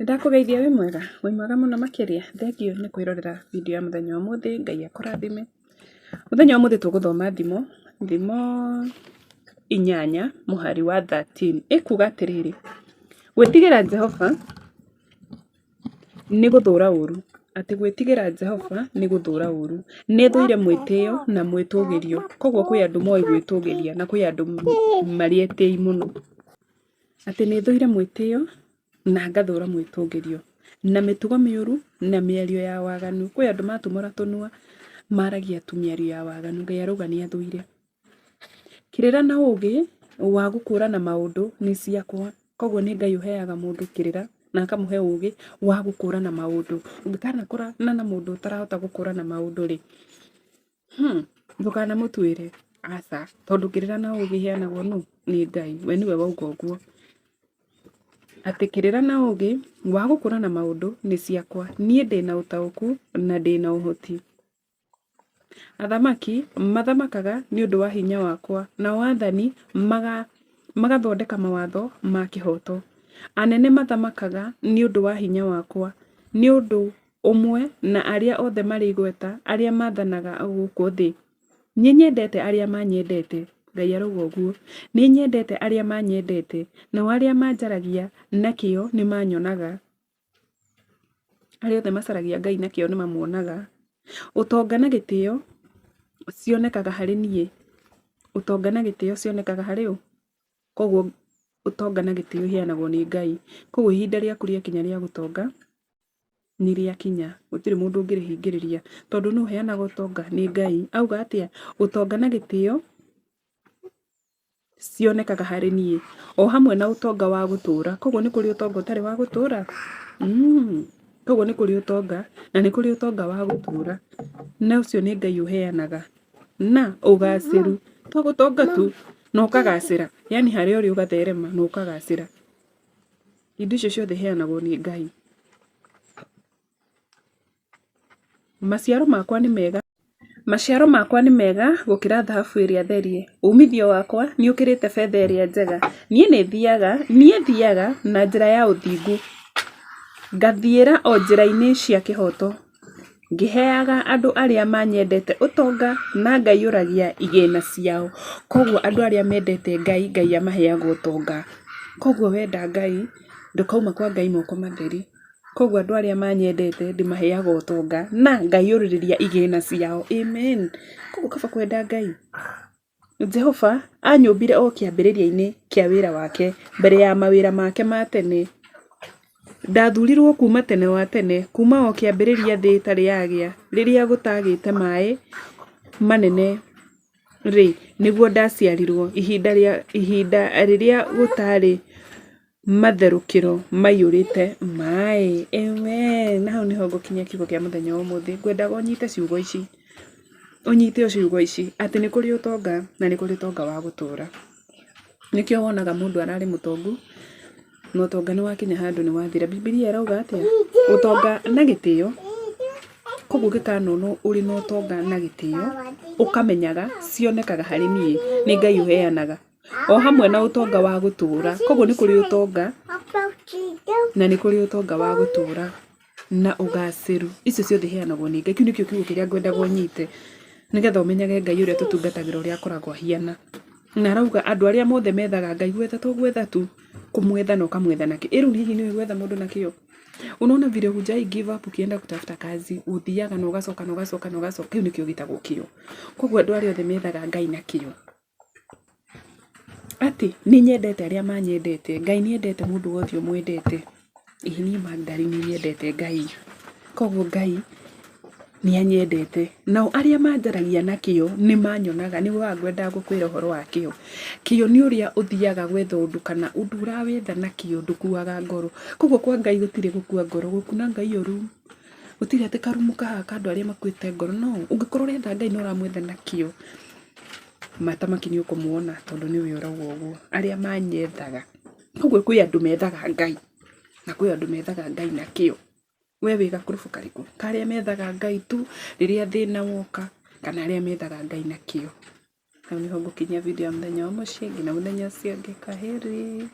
Ndakugeithia wĩ mwega mũno makĩria. Thengiũ nĩ kwĩrorera video ya mũthenya wa ũmũthĩ. Ngai akũrathime. Mũthenya wa ũmũthĩ tũgũthoma thimo 8 mũhari wa 13. Ĩkuuga atĩrĩrĩ, gwĩtigĩra Jehova nĩ gũthũũra ũũru. Atĩ gwĩtigĩra Jehova nĩ gũthũũra ũũru. Nĩ thũire mwĩtĩo na mwĩtũũgĩrio. Koguo kwĩ andũ moĩ gwĩtũũgĩria na kwĩ andũ marĩ etĩi mũno. Atĩ nĩ thũire mwĩtĩo na ngathũũra mwĩtũũgĩrio na mĩtugo mĩũru na mĩario ya waganu. Kwĩ andũ matumũra tũnua maragia tu mĩario ya waganu. Ngai arauga nĩ athũire. Kĩrĩra na ũũgĩ wa gũkũũrana maũndũ nĩ ciakwa. Koguo nĩ Ngai ũheaga mũndũ kĩrĩra na akamũhe ũũgĩ wa gũkũũrana maũndũ. Ũngĩkanakũrana na mũndũ ũtarahota gũkũũrana maũndũ rĩ, ndũkanamũtuĩre aca, tondũ kĩrĩra na ũũgĩ iheanagwo nĩ Ngai. We nĩwe wauga ũguo. Atĩ kĩrĩra na ũũgĩ wa gũkũũrana maũndũ nĩ ciakwa. Niĩ ndĩna ũtaũku na ndĩna ũhoti. Athamaki mathamakaga nĩ ũndũ wa hinya wakwa, na wathani magathondeka mawatho ma kĩhoto. Anene mathamakaga nĩ ũndũ wa hinya wakwa, nĩ ũndũ ũmwe na arĩa othe marĩ igweta arĩa maathanaga gũkũ thĩ. Niĩ nyendete arĩa manyendete. Ngai arauga ũguo. Nĩ nyendete arĩa manyendete, nao arĩa manjaragia na kĩo nĩ manyonaga. Arĩa othe macaragia Ngai na kĩo nĩ mamuonaga. Ũtonga na gĩtĩo cionekaga harĩ niĩ. Ũtonga na gĩtĩo cionekaga harĩ ũ? Koguo ũtonga na gĩtĩo iheanagwo nĩ Ngai. Koguo ihinda rĩaku rĩakinya rĩa gũtonga nĩ rĩakinya. Gũtirĩ mũndũ ũngĩrĩhingĩrĩria tondũ nĩ ũheanaga ũtonga nĩ Ngai. Auga atĩa? Ũtonga na gĩtĩo cionekaga harĩ niĩ, o hamwe na ũtonga wa gũtũũra. Koguo nĩ kũrĩ ũtonga ũtarĩ wa gũtũũra. Koguo nĩ kũrĩ ũtonga na nĩ kũrĩ ũtonga wa gũtũũra. Na ũcio nĩ Ngai ũheanaga. Na ũgacĩru. To gũtonga tu na ũkagacĩra. Yani harĩa ũrĩ ũgatherema na ũkagacĩra. Indo icio ciothe iheanagwo nĩ Ngai. Maciaro makwa nĩ mega. Maciaro makwa nĩ mega gũkĩra thahabu ĩrĩa therie. Umithio wakwa nĩ ũkĩrĩte betha ĩrĩa njega. Niĩ thiaga na njĩra ya ũthingu. Ngathiĩra o njĩra-inĩ cia kĩhoto. Ngĩheaga andũ arĩa manyendete ũtonga na ngaiyũragia igĩĩna ciao. Koguo andũ arĩa mendete Ngai, Ngai amaheaga ũtonga. Koguo wenda Ngai, ndũkauma kwa Ngai moko matheri. Koguo andũ arĩa manyendete ndĩmaheaga ũtonga na ngaiyũrĩrĩria igĩĩna ciao. Amen. Koguo kaba kwenda Ngai. Jehova anyũmbire o kĩambĩrĩria-inĩ kĩa wĩra wake, mbere ya mawĩra make ma tene. Ndathuurirwo kuma tene wa tene, kuma o kĩambĩrĩria thĩ ĩtarĩ yagĩa, rĩrĩa gũtagĩte maĩ manene rĩ, nĩguo ndaciarirwo. Ihinda rĩrĩa gũtarĩ matherũkĩro maiyũrĩte maĩ. Amen. Na hau nĩho ngũkinyia kiugo kĩa mũthenya wa ũmũthĩ. Ngwendaga ũnyite ciugo ici. Ũnyite ciugo ici. Atĩ nĩ kũrĩ ũtonga na nĩ kũrĩ ũtonga wa gũtũũra. Nĩkĩo wonaga mũndũ ararĩ mũtongu na ũtonga nĩ wakinya handũ nĩ wathira. Bibilia ĩrauga atĩa? Ũtonga na gĩtĩo. Koguo ũngĩkanona ũrĩ na ũtonga na gĩtĩo, ũkamenyaga cionekaga harĩ niĩ. Nĩ Ngai ũheanaga. O hamwe na ũtonga wa gũtũũra. Koguo nĩ kũrĩ ũtonga na nĩ kũrĩ ũtonga wa gũtũũra na ũgacĩru. Icio ciothe iheanagwo nĩ Ngai. Kĩu nĩkĩo kiugo kĩrĩa ngwendaga ũnyite, nĩgetha ũmenyage Ngai ũrĩa tũtungatagĩra ũrĩa akoragwo ahiana. Na arauga andũ arĩa mothe methaga Ngai, gwetha to gwetha tu, kumwetha na ukamwetha na kĩo. Rĩu hihi nĩwe gwetha mũndũ na kĩo. Unaona vile hujai give up ukienda kutafuta kazi, uthiaga na ugacoka. Kĩu nĩkĩo gĩtagwo kĩo. Koguo andũ arĩa othe methaga Ngai na kĩo. Atĩ nĩ nyendete arĩa manyendete. Ngai nĩ endete mũndũ wothe ũmwendete. Niĩ Magdalene nĩ nyendete Ngai. Koguo Ngai nĩ anyendete. Nao arĩa manjaragia na kĩo nĩ manyonaga. Nĩ ngwendaga gũkwĩra ũhoro wa kĩo. Kĩo nĩ ũrĩa ũthiaga gwetha ũndũ, kana ũndũ ũrawetha na kĩo ndũkuaga ngoro. Koguo kwa Ngai gũtirĩ gũkua ngoro. Gũkuna Ngai ũru. Gũtirĩ atĩ karumu kahaka andũ arĩa makuĩte ngoro. No, ũngĩkorwo ũretha Ngai na ũramwetha na kĩo, matamaki nĩ ũkũmuona tondũ nĩwe ũrauga ũguo. Arĩa manyethaga. Koguo kwĩ andũ methaga Ngai na kwĩ andũ methaga Ngai na kĩo. We wĩ gakurubu karĩkũ? Karĩa methaga Ngai tu rĩrĩa thĩna woka, kana arĩa methaga Ngai na kĩo. Hau nĩho ngũkinyia video ya mũthenya wa mũciĩ. Nginya mũthenya ũcio ũngĩ. Kwaheri.